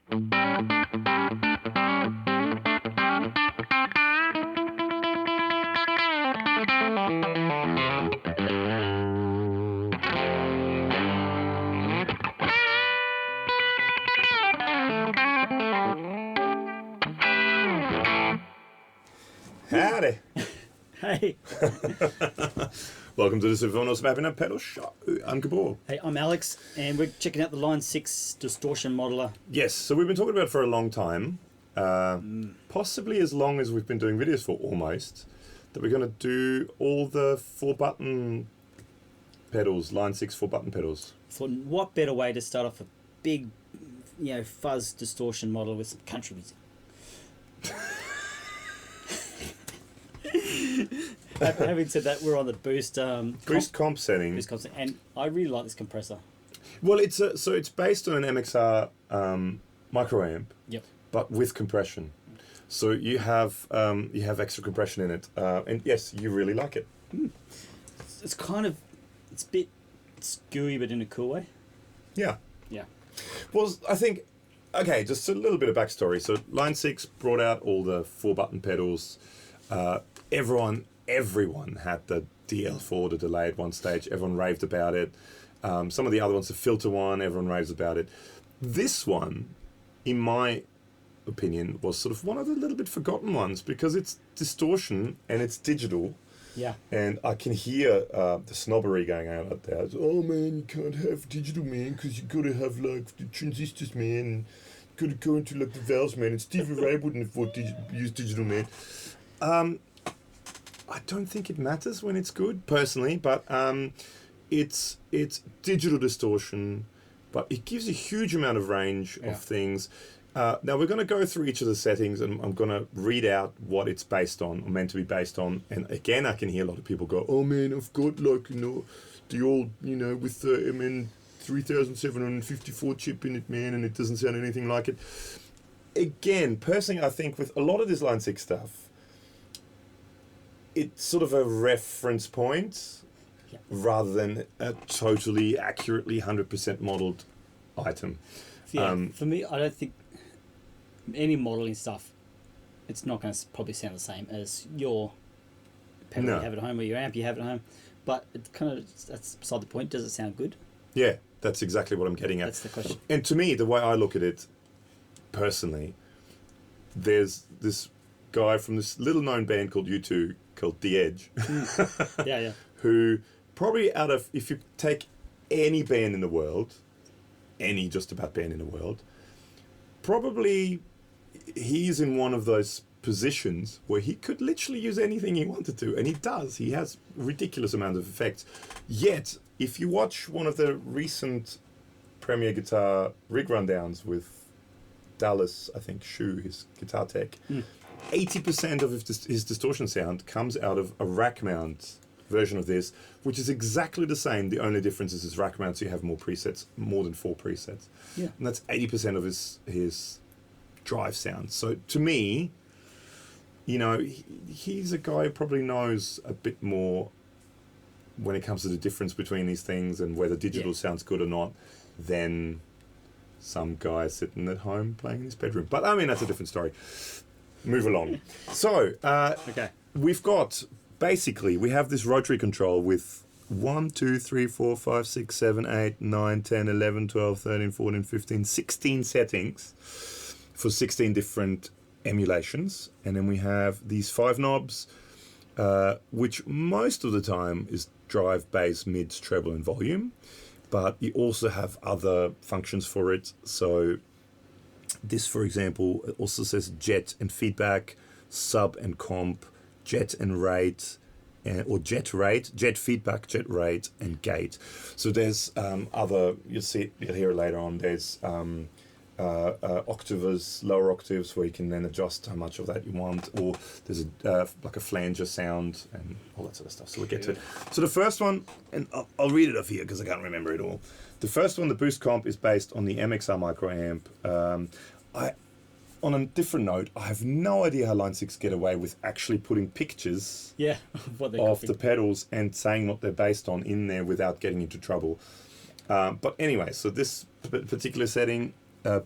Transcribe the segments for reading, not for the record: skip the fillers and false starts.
Howdy. Hey. Welcome to the superfunawesomehappytime pedal show. I'm Gabor. Hey, I'm Alex, and we're checking out the Line 6 Distortion Modeler. Yes, so we've been talking about it for a long time, possibly as long as we've been doing videos for almost, that we're going to do all the 4-button pedals, Line 6 4-button pedals. Thought, what better way to start off a big, fuzz distortion modeler with some country music? Having said that, we're on the boost Comp setting. Boost comp setting, and I really like this compressor. Well, it's based on an MXR microamp, Yep. but with compression. So you have extra compression in it, and yes, you really like it. It's a bit skewy, but in a cool way. Yeah. Yeah. Well, I think, okay, just a little bit of backstory. So Line 6 brought out all the 4-button pedals. Everyone had the DL4, the delay at one stage. Everyone raved about it. Some of the other ones, the filter one, everyone raves about it. This one, in my opinion, was sort of one of the little bit forgotten ones because it's distortion and it's digital. Yeah. And I can hear the snobbery going on out there. It's, oh man, you can't have digital, man, because you got to have like the transistors, man. And you got to go into like the valves, man. And Stevie Ray wouldn't have used digital, man. I don't think it matters when it's good, personally, but it's digital distortion, but it gives a huge amount of range of things. Now we're going to go through each of the settings, and I'm going to read out what it's based on, or meant to be based on. And again, I can hear a lot of people go, "Oh man, I've got like the old with the MN 3754 chip in it, man, and it doesn't sound anything like it." Again, personally, I think with a lot of this Line 6 stuff, it's sort of a reference point rather than a totally accurately 100% modeled item. Yeah, for me, I don't think any modeling stuff, it's not going to probably sound the same as your pedal you have at home or your amp you have at home. But it that's beside the point. Does it sound good? Yeah, that's exactly what I'm getting at. That's the question. And to me, the way I look at it, personally, there's this guy from this little known band called U2 called The Edge. Yeah. Who probably if you take any band in the world, any just about band in the world, probably he's in one of those positions where he could literally use anything he wanted to, and he does. He has ridiculous amount of effects. Yet, if you watch one of the recent Premier Guitar rig rundowns with Dallas, I think, Shu, his guitar tech, 80% of his distortion sound comes out of a rack mount version of this, which is exactly the same. The only difference is his rack mount, so you have more presets, more than 4 presets. Yeah. And that's 80% of his drive sound. So to me, he's a guy who probably knows a bit more when it comes to the difference between these things and whether digital sounds good or not than some guy sitting at home playing in his bedroom. But I mean, that's a different story. Move along. So, we've got, basically, we have this rotary control with 1, 2, 3, 4, 5, 6, 7, 8, 9, 10, 11, 12, 13, 14, 15, 16 settings for 16 different emulations. And then we have these 5 knobs, which most of the time is drive, bass, mids, treble, and volume. But you also have other functions for it. So this, for example, also says jet and feedback, sub and comp, jet and rate, or jet rate, jet feedback, jet rate, and gate. So there's other, you'll hear it later on, there's octaves, lower octaves, where you can then adjust how much of that you want, or there's like a flanger sound and all that sort of stuff. So we'll get to it. So the first one, and I'll read it off here because I can't remember it all. The first one, the boost comp, is based on the MXR microamp. On a different note, I have no idea how Line 6 get away with actually putting pictures of the pedals and saying what they're based on in there without getting into trouble. But anyway, so this particular setting,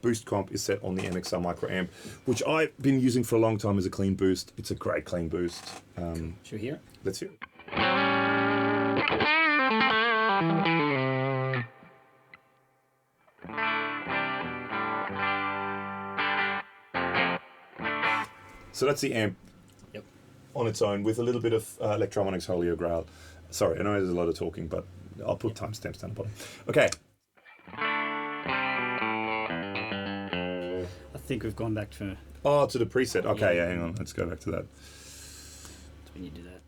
boost comp is set on the MXR micro amp, which I've been using for a long time as a clean boost. It's a great clean boost. Should we hear it? Let's hear it. So that's the amp on its own with a little bit of Electromonics Holy Grail. Sorry, I know there's a lot of talking, but I'll put timestamps down the bottom. Okay. I think we've gone back to... Oh, to the preset. Okay, yeah, hang on. Let's go back to that. When you do that.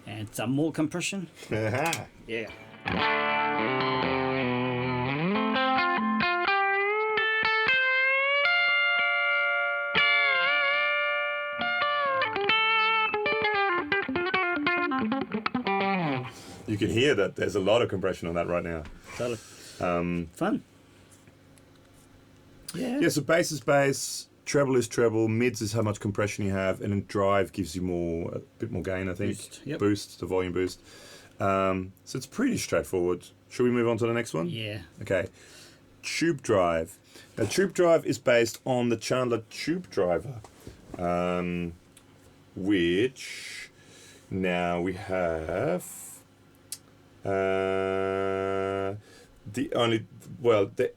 And some more compression. Yeah. You can hear that there's a lot of compression on that right now. Totally. Fun. Yeah. Yeah, so bass is bass, treble is treble, mids is how much compression you have, and then drive gives you a bit more gain, I think. Boost, yep. Boost, the volume boost. So it's pretty straightforward. Should we move on to the next one? Yeah. Okay. Shoop Drive. Now, Shoop Drive is based on the Chandler Tube Driver, which now we have they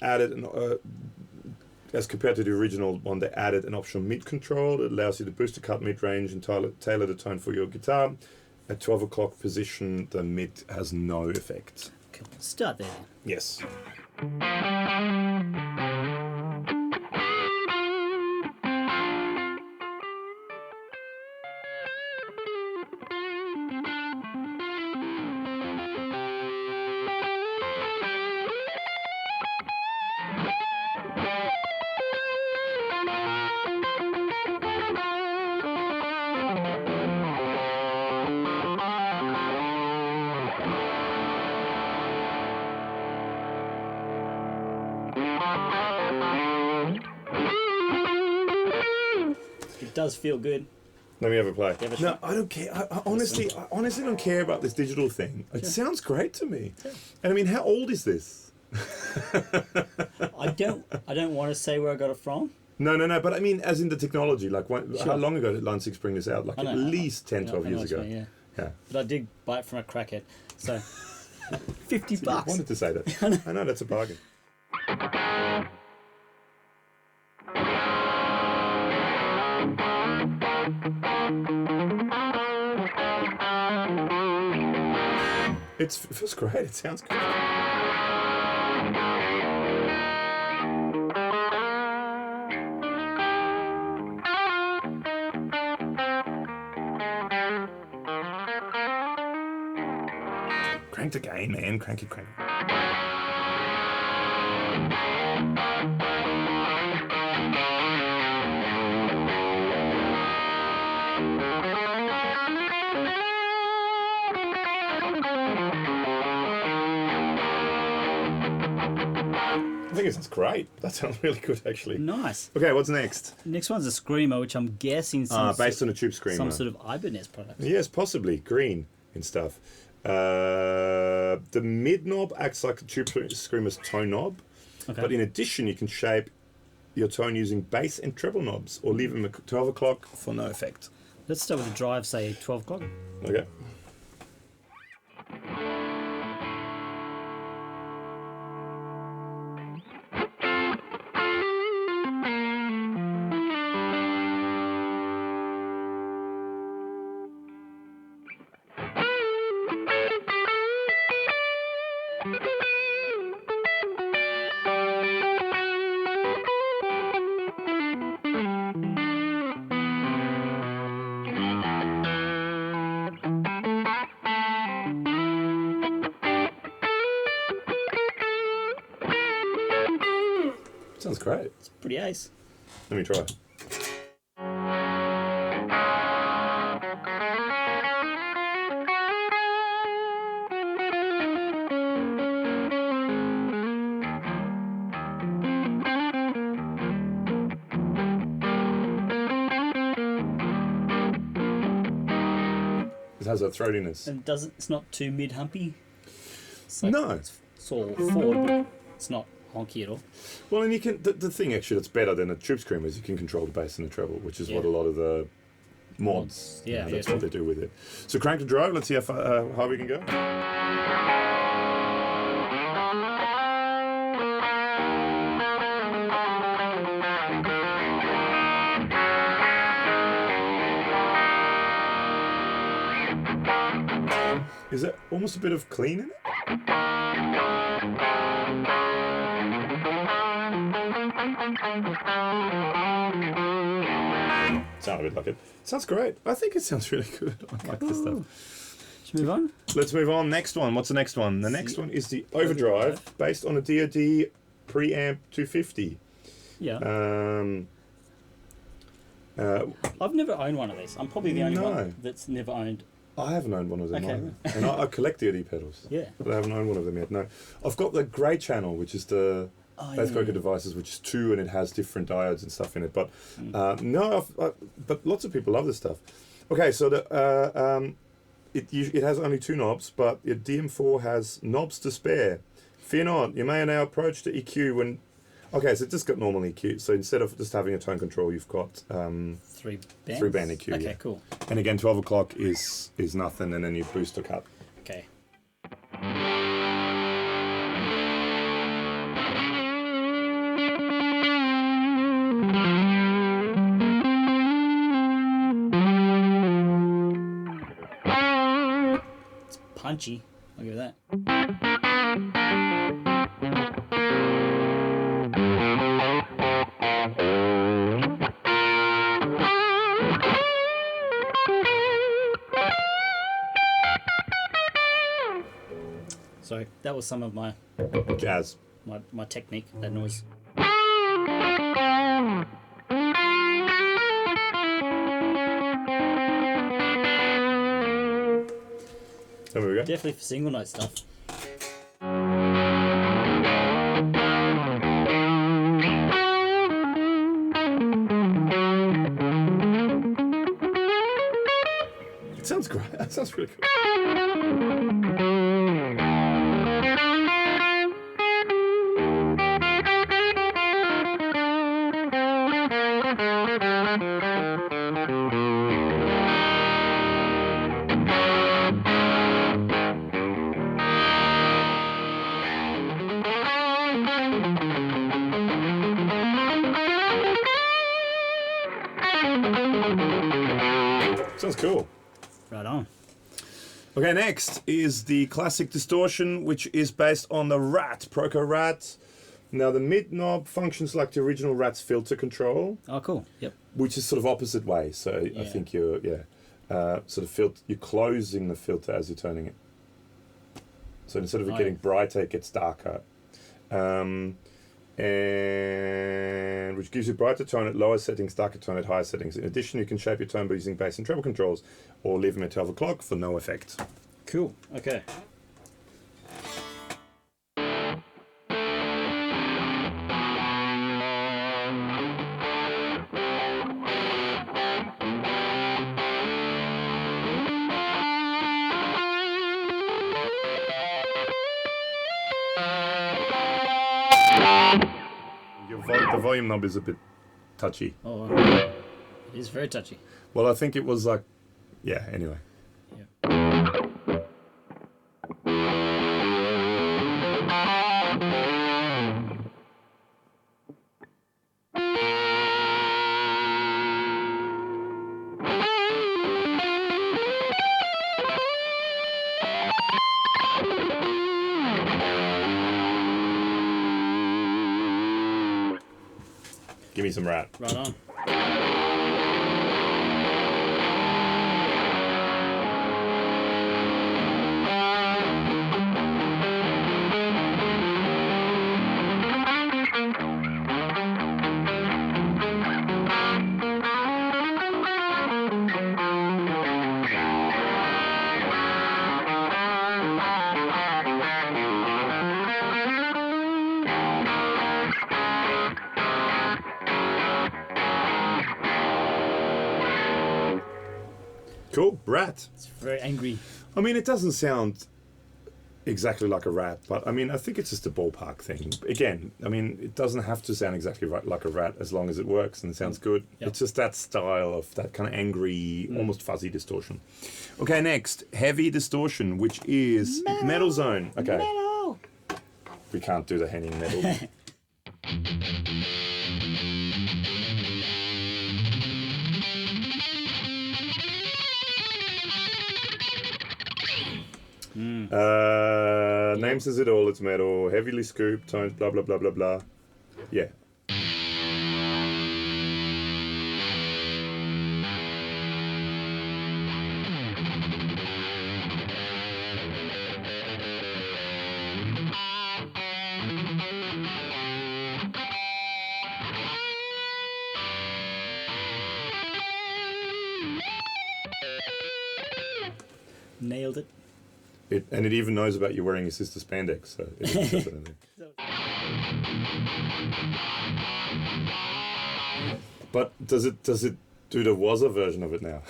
added as compared to the original one, they added an optional mid control that allows you to boost the cut mid range and tailor the tone for your guitar. At 12 o'clock position, the mid has no effect. Okay, let's start there then. Yes. It does feel good. Let me have a play. Have a No, shot. I don't care. I honestly don't care about this digital thing. It sounds great to me. Sure. And I mean, how old is this? I don't want to say where I got it from. No. But I mean, as in the technology. Like, Sure. how long ago did Line 6 bring this out? Like, I know, at least 10, 12 I know years what ago. you mean, Yeah. yeah. But I did buy it from a crackhead. So, $50. I wanted to say that. I know, that's a bargain. It feels great. It sounds good. Crank the gain, man. Crank it. I think it sounds great. That sounds really good, actually. Nice. Okay, what's next? Next one's a Screamer, which I'm guessing Based on a Tube Screamer. some sort of Ibanez product. Yes, possibly. Green and stuff. The mid knob acts like a Tube Screamer's tone knob. Okay. But in addition, you can shape your tone using bass and treble knobs or leave them at 12 o'clock for no effect. Let's start with the drive, say 12 o'clock. Okay. Sounds great. It's pretty ace. Let me try. has a throatiness. And it's not too mid-humpy? No. It's all forward, but it's not honky at all. Well, and you can... The thing, actually, that's better than a tube screamer is you can control the bass and the treble, which is what a lot of the mods... that's what they do with it. So crank to drive. Let's see how high we can go. Is there almost a bit of clean in it? Sound a bit like it. Sounds great. I think it sounds really good. I like this stuff. Should we move on? Let's move on. Next one. What's the next one? The next one is the Overdrive, based on a DoD preamp 250. Yeah. I've never owned one of these. I'm probably the only one that's never owned. I haven't owned one of them either. And I collect DoD pedals. Yeah. But I haven't owned one of them yet, no. I've got the grey channel, which is the Bass Coker devices, which is 2 and it has different diodes and stuff in it. But but lots of people love this stuff. Okay, so it has only 2 knobs, but your DM-4 has knobs to spare. Fear not, you may now approach the EQ when... Okay, so it's just got normal EQ. So instead of just having a tone control, you've got 3 bands? 3-band EQ. Okay, cool. And again, 12 o'clock is nothing, and then you boost or cut. Okay. It's punchy. I'll give it that. So that was some of my jazz. My technique, that noise. There we go. Definitely for single note stuff. It sounds great. That sounds really cool. Sounds cool. Right on. Okay, next is the classic distortion, which is based on the Rat, Proco Rat. Now, the mid knob functions like the original Rat's filter control. Oh, cool. Yep. Which is sort of opposite way. So I think you're you're closing the filter as you're turning it. So instead of it getting brighter, it gets darker. And which gives you brighter tone at lower settings, darker tone at higher settings. In addition, you can shape your tone by using bass and treble controls, or leave them at 12 o'clock for no effect. Cool. Okay. The volume knob is a bit touchy. Oh, it is very touchy. Well, I think it was like, anyway. Give me some Rat. Right on. Cool. Rat. It's very angry. I mean, it doesn't sound exactly like a rat, but I mean, I think it's just a ballpark thing. Again, I mean, it doesn't have to sound exactly like a rat as long as it works and it sounds good. Yep. It's just that style of that kind of angry, almost fuzzy distortion. Okay, next, heavy distortion, which is metal zone. Okay. Metal. We can't do the Henning metal. Name says it all, it's metal, heavily scooped, tones, blah, blah, blah, blah, blah. Yeah. Nailed it. And it even knows about you wearing your sister's spandex, so it even says it in there. But does it do the Wazza version of it now?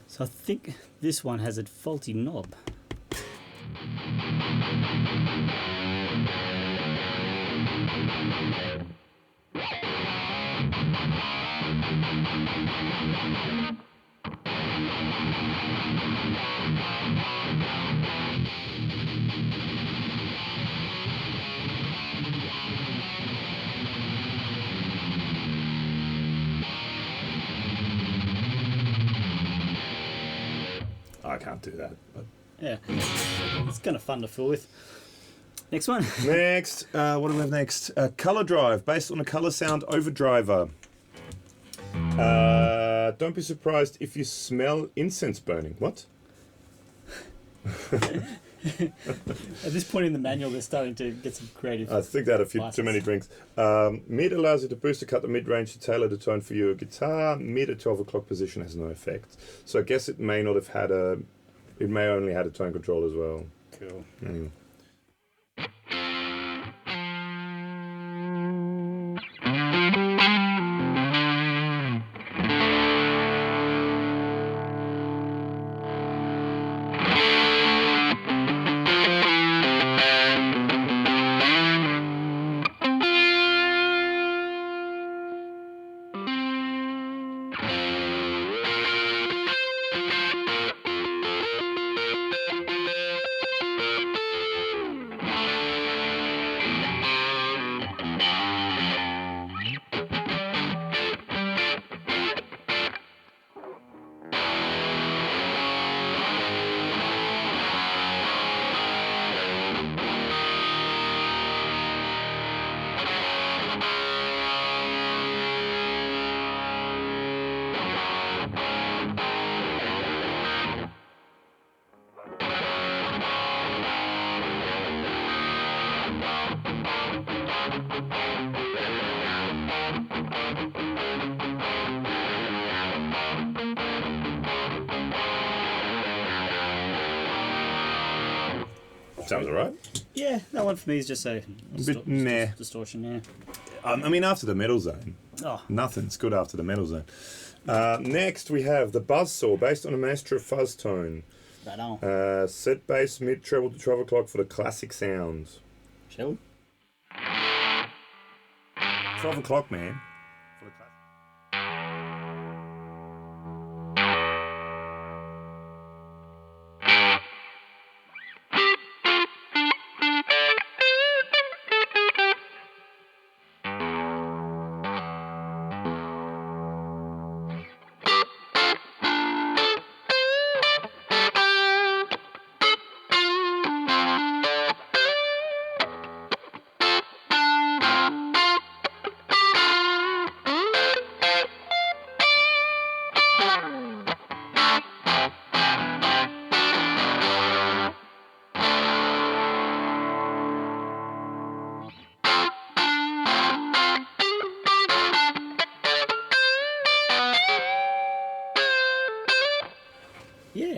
So I think this one has a faulty knob. I can't do that. But. Yeah, it's kind of fun to fool with. Next one. Next, what do we have next? Color Drive, based on a color sound overdriver. Don't be surprised if you smell incense burning. What? At this point in the manual, they're starting to get some creative. I think that a few too many drinks. Mid allows you to boost or cut the mid-range to tailor the tone for your guitar. Mid at 12 o'clock position has no effect. So I guess it may not have had it may only had a tone control as well. Cool. Anyway. Sounds alright. Yeah, that one for me is just a bit meh. Distortion, yeah. I mean, after the metal zone, nothing's good after the metal zone. Next, we have the Buzzsaw, based on a Maestro fuzz tone. Right on. Set bass, mid treble to 12 o'clock for the classic sounds. Shall we? 12 o'clock, man. For the classic.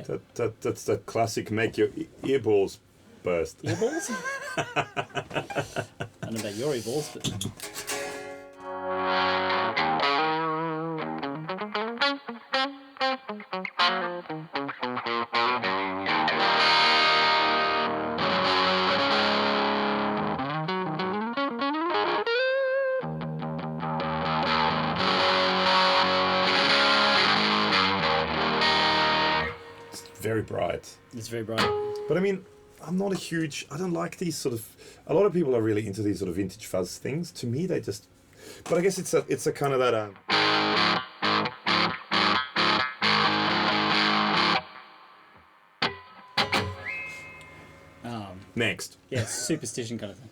That's the classic make your earballs burst. Earballs? I don't know about your earballs, but... Very bright. It's very bright. But I mean, I don't like these sort of, a lot of people are really into these sort of vintage fuzz things. To me, they just, but I guess it's a kind of that, next. Yeah, superstition kind of thing.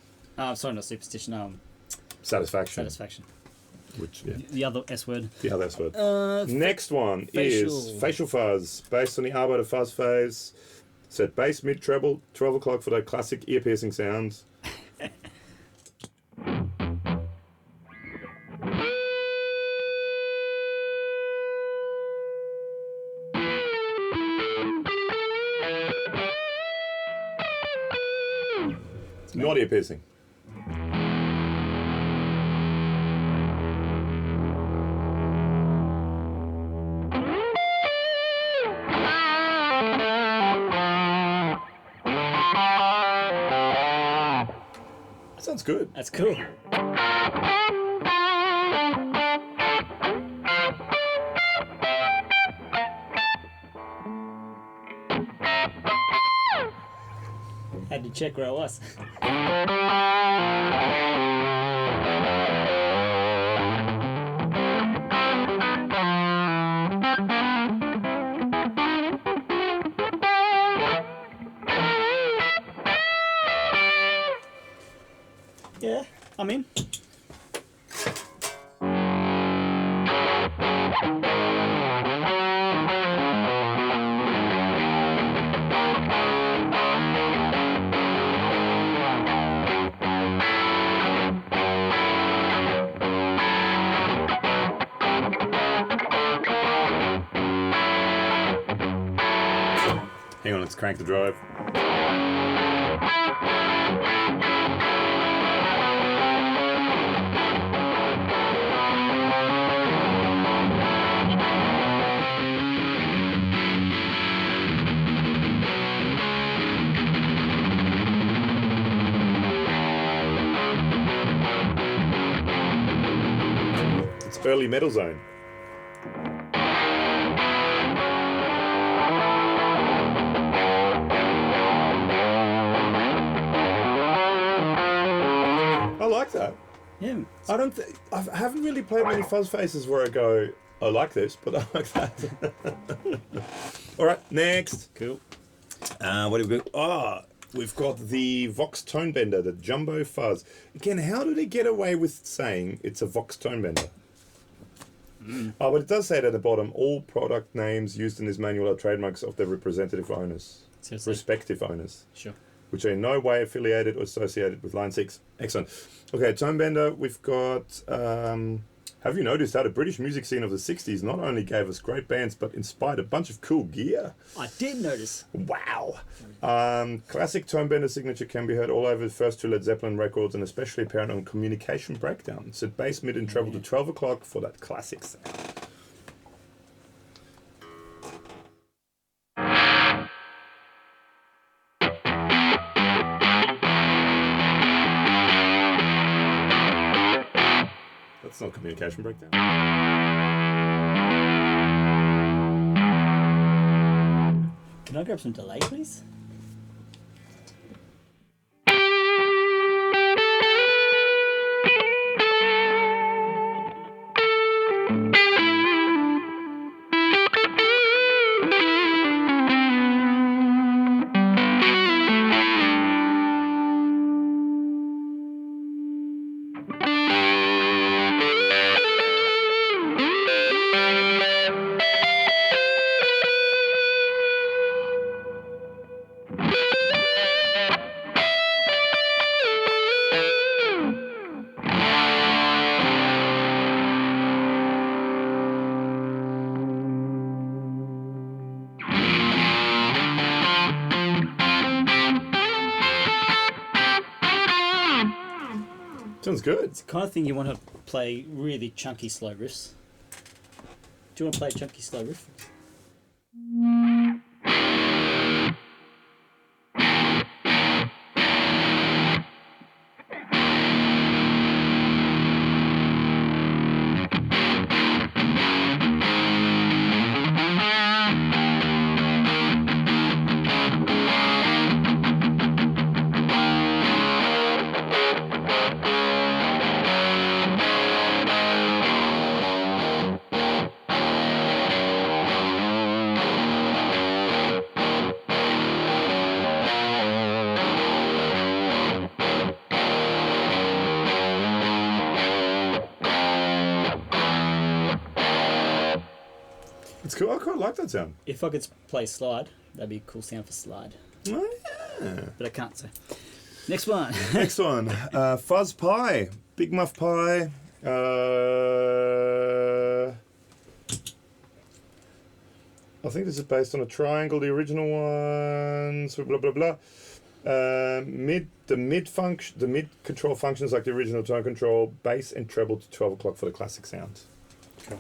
Sorry, not superstition, Satisfaction. Which, yeah. The other S word. The other S word. Next one facial. is facial fuzz, based on the Arbiter fuzz phase. Set bass, mid, treble, 12 o'clock for that classic ear-piercing sounds. Not ear-piercing. Sounds good. That's cool. Had to check where I was. Yeah, I'm in. Hang on, let's crank the drive. It's early metal zone. I like that. Yeah. I haven't really played many fuzz faces where I go, I like this, but I like that. All right, next. Cool. What have we got? We've got the Vox Tone Bender, the Jumbo Fuzz. Again, how do they get away with saying it's a Vox Tone Bender? Oh, but it does say it at the bottom, all product names used in this manual are trademarks of their representative owners, respective owners, Sure. which are in no way affiliated or associated with Line 6. Excellent. Okay, Tone Bender, we've got... have you noticed how the British music scene of the 60s not only gave us great bands, but inspired a bunch of cool gear? I did notice. Wow. Classic Tone Bender signature can be heard all over the first two Led Zeppelin records and especially apparent on Communication Breakdown. Set bass, mid and treble to 12 o'clock for that classic sound. That's not Communication Breakdown. Can I grab some delay, please? Sounds good. It's the kind of thing you want to play really chunky slow riffs. Do you want to play a chunky slow riff? It's cool. I quite like that sound. If I could play slide, that'd be a cool sound for slide. Oh, yeah. But I can't, so. Next one. Next one. Fuzz Pie. Big Muff Pie. I think this is based on a triangle, the original one. So blah, blah, blah. The mid control functions like the original tone control, bass and treble to 12 o'clock for the classic sound. Cool.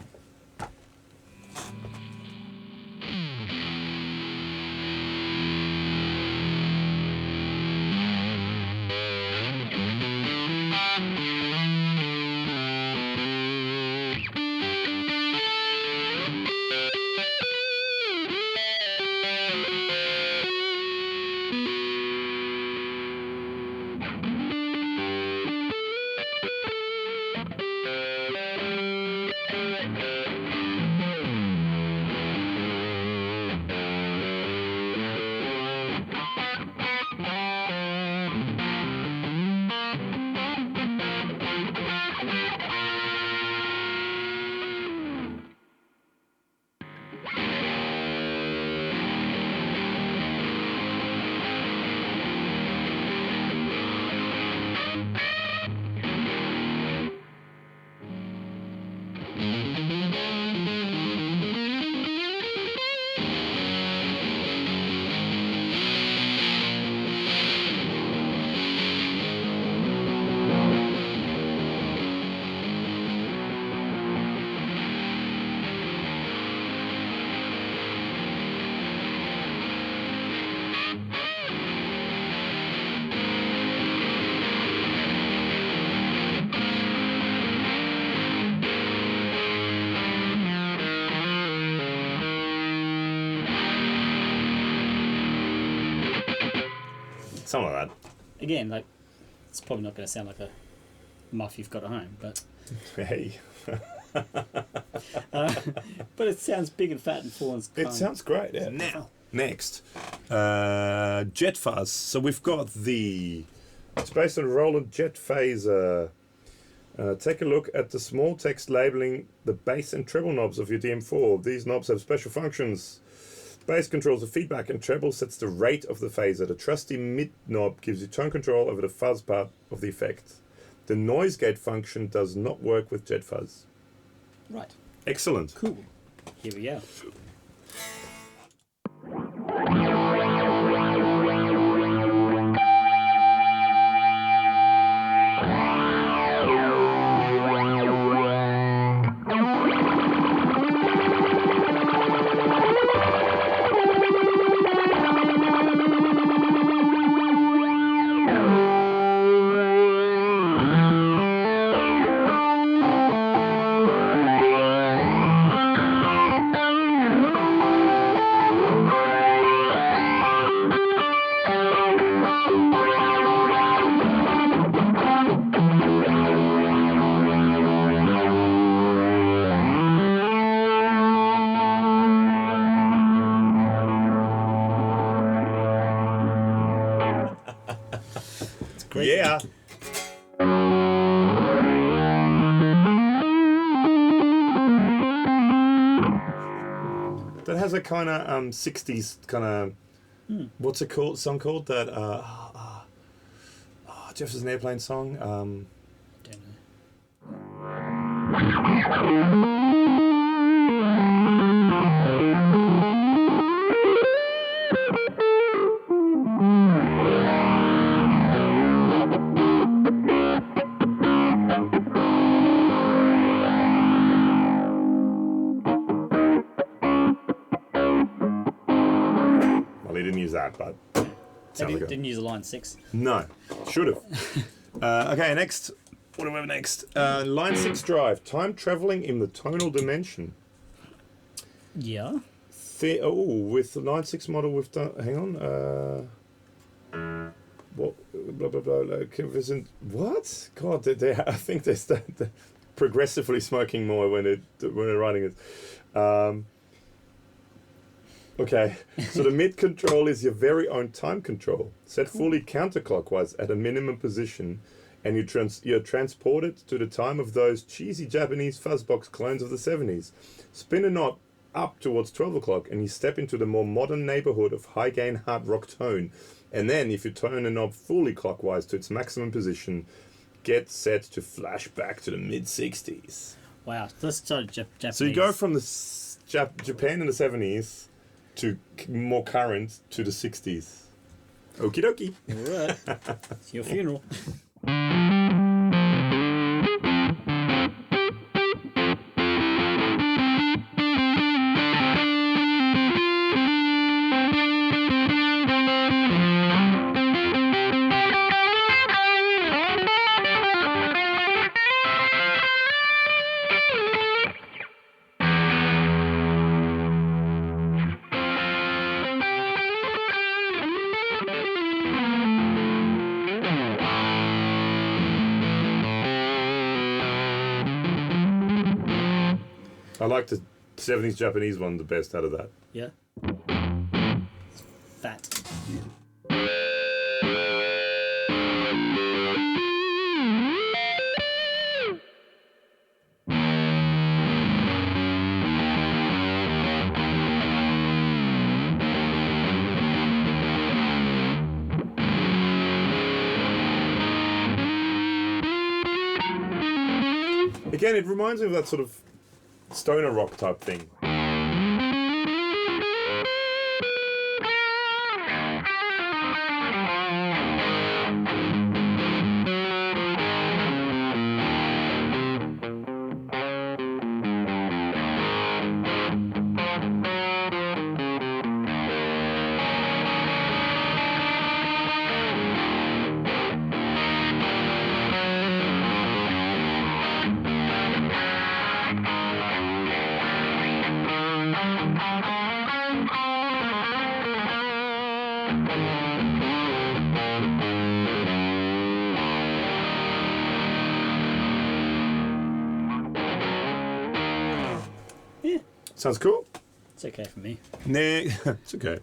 Something like that. Again, like, it's probably not going to sound like a muff you've got at home, but Hey. but it sounds big and fat and full and It sounds great, yeah. Now, next, Jet Fuzz. So we've got it's based on Roland Jet Phaser. Take a look at the small text labeling the bass and treble knobs of your DM-4. These knobs have special functions. Bass controls the feedback and treble sets the rate of the phaser. The trusty mid knob gives you tone control over the fuzz part of the effect. The noise gate function does not work with Jet Fuzz. Right. Excellent. Cool. Here we go. Yeah. That has a kind of 60s kind of what's it called? Song called that Jefferson Airplane song. Don't know. we didn't use that, but Maybe didn't use a line 6. No, should have. Okay, next. What do we have next? Line 6 drive. Time traveling in the tonal dimension. Yeah. With the line 6 model, we've done. Hang on. What? Blah blah blah. What? God, I think they start progressively smoking more when they're writing it. Okay, so the mid control is your very own time control, set fully counterclockwise at a minimum position, and you're transported to the time of those cheesy Japanese fuzzbox clones of the 70s. Spin a knot up towards 12 o'clock, and you step into the more modern neighborhood of high gain hard rock tone. And then, if you turn the knob fully clockwise to its maximum position, get set to flash back to the mid 60s. Wow, let's start Japanese. So you go from the Japan in the 70s to more current to the 60s. Okie dokie. Alright. It's your funeral. I like the 70s Japanese one the best out of that. Yeah. It's fat. Again, it reminds me of that sort of stoner rock type thing. Sounds cool. It's okay for me. Nah, it's okay.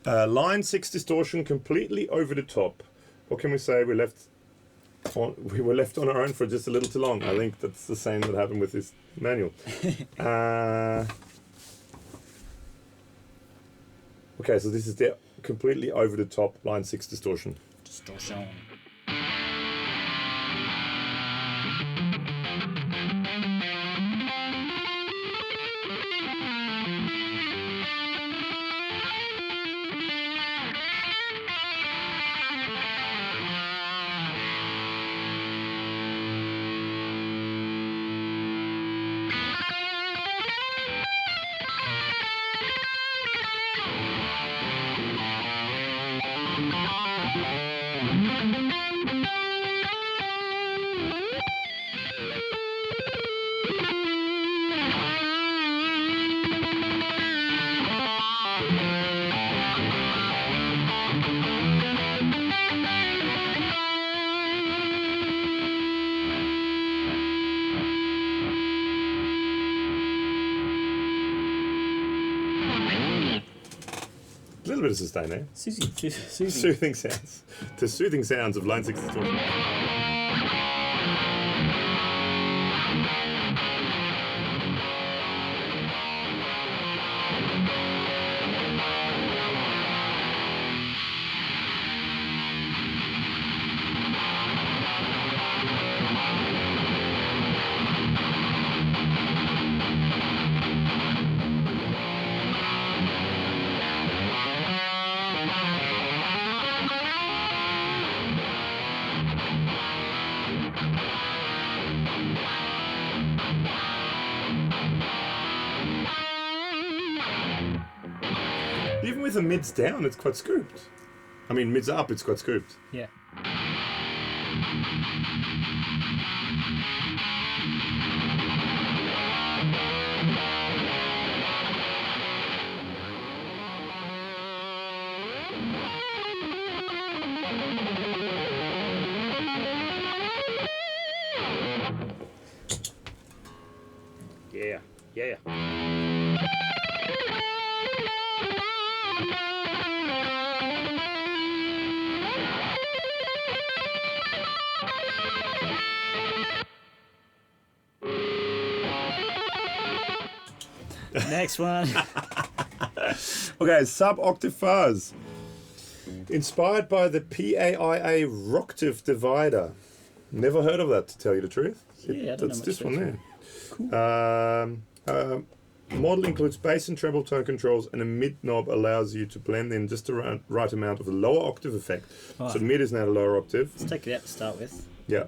Line 6 distortion, completely over the top. What can we say? We were left on our own for just a little too long. I think that's the same that happened with this manual. Okay, so this is the completely over the top line 6 distortion. Distortion. A little bit of sustain, eh? Soothing sounds. The soothing sounds of line 6 distortion. with the mids down, it's quite scooped. I mean, mids up, it's quite scooped. Yeah. Yeah, yeah. Next one. Okay, sub-octave fuzz. Inspired by the PAIA Roctave divider. Never heard of that, to tell you the truth. Yeah, I don't know That's much this about one there. Cool. Model includes bass and treble tone controls, and a mid knob allows you to blend in just the right amount of the lower octave effect. Oh. So the mid is now the lower octave. Let's take it out to start with. Yeah.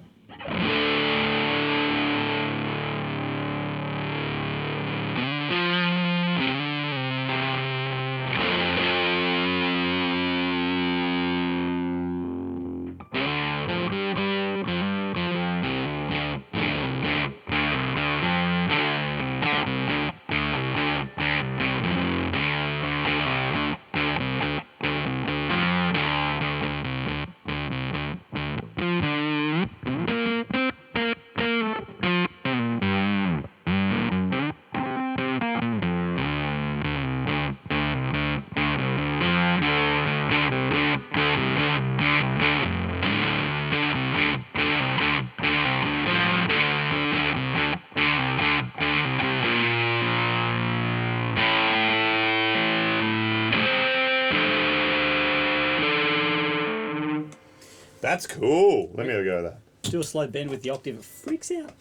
That's cool. Let me have a go at that. Do a slow bend with the octave. It freaks out.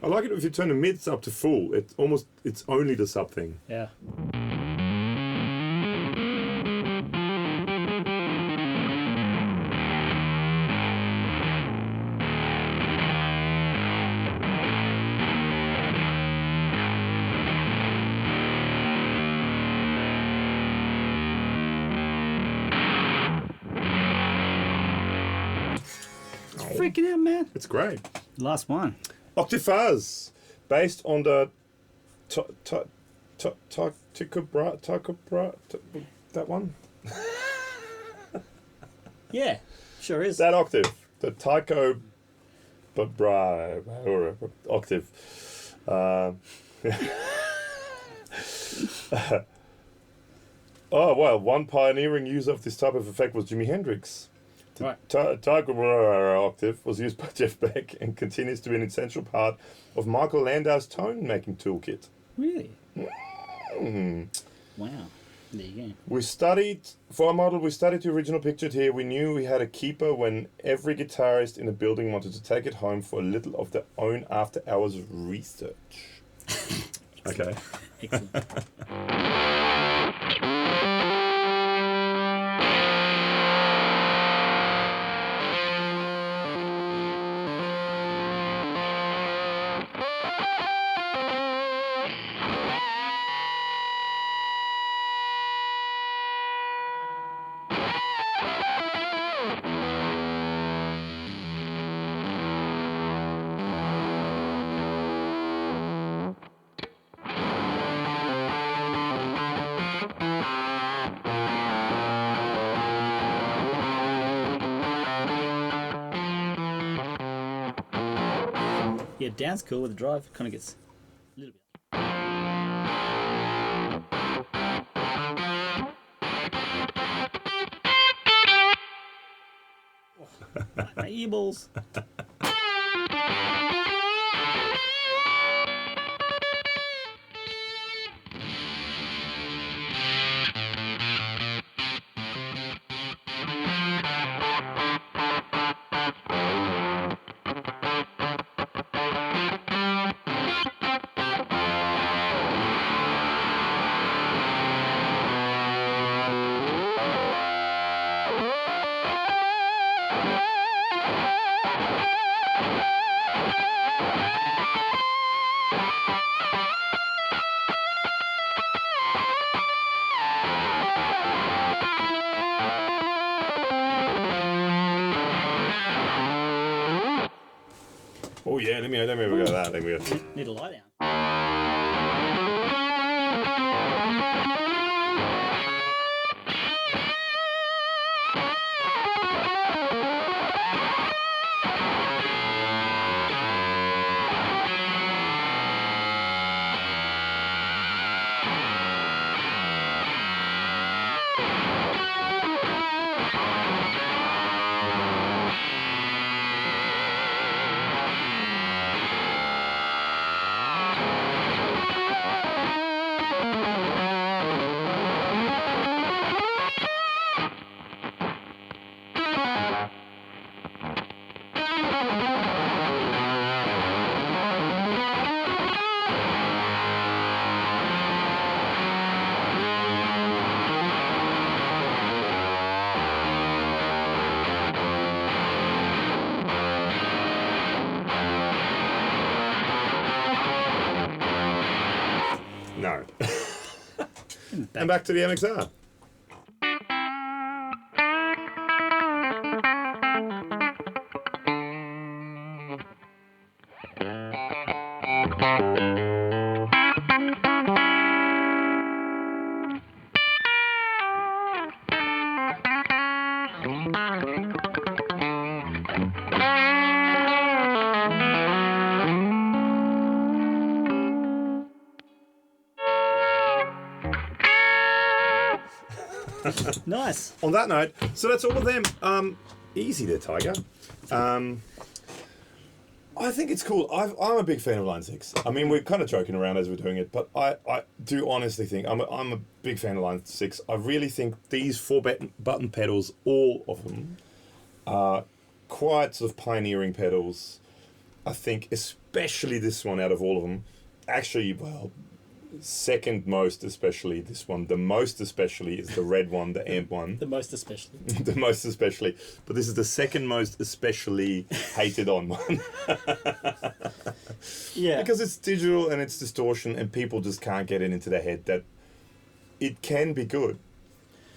I like it if you turn the mids up to full. It's only the sub thing. Yeah. Freaking out, man. It's great. Last one. Octave fuzz, based on the Tycho that one. Yeah, sure is. That octave, the Tycho octave. Oh well, one pioneering user of this type of effect was Jimi Hendrix. The Right. Tycho octave was used by Jeff Beck and continues to be an essential part of Michael Landau's tone-making toolkit. Really? Mm. Wow. There you go. We studied, for our model, we studied the original pictured here. We knew we had a keeper when every guitarist in the building wanted to take it home for a little of their own after-hours research. Okay. Excellent. Yeah, down's cool with the drive. Kind of gets a little bit. My earballs. Oh yeah, let me have a go at that. Let me go. Need a lie down. No. And back to the MXR. Nice. On that note, so that's all of them. Easy there, Tiger. I think it's cool. I'm a big fan of Line 6. I mean, we're kind of joking around as we're doing it, but I do honestly think I'm a big fan of Line 6. I really think these 4-button pedals, all of them, are quite sort of pioneering pedals. I think especially this one out of all of them, actually, well, second most especially this one. The most especially is the red one, the amp one. The most especially. The most especially. But this is the second most especially hated on one. Yeah. Because it's digital and it's distortion and people just can't get it into their head that it can be good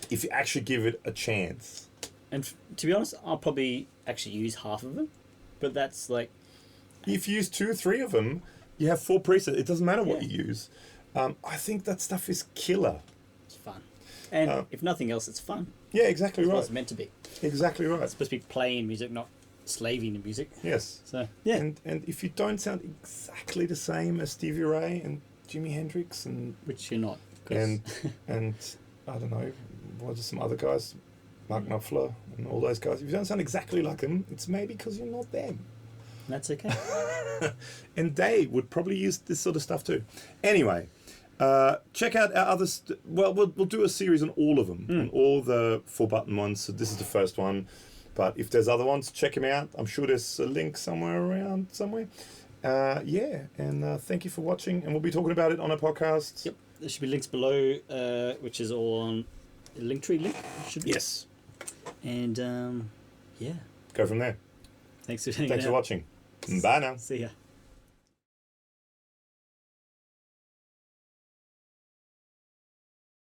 if you actually give it a chance. And to be honest, I'll probably actually use half of them. But that's like... If you use 2 or 3 of them, you have 4 presets. It doesn't matter what you use. I think that stuff is killer. It's fun. And if nothing else, it's fun. Yeah, exactly right. What it's meant to be. Exactly right. It's supposed to be playing music, not slaving to music. Yes. So, yeah. And if you don't sound exactly the same as Stevie Ray and Jimi Hendrix and... Which you're not. And I don't know, what are some other guys? Mark Knopfler and all those guys. If you don't sound exactly like them, it's maybe because you're not them. That's okay. And they would probably use this sort of stuff too. Anyway, check out our other... we'll do a series on all of them, on all the 4-button ones. So this is the first one. But if there's other ones, check them out. I'm sure there's a link somewhere around somewhere. Thank you for watching. And we'll be talking about it on a podcast. Yep. There should be links below, which is all on the Linktree link. Should be. Yes. And, yeah. Go from there. Thanks for watching. Bye now. See ya.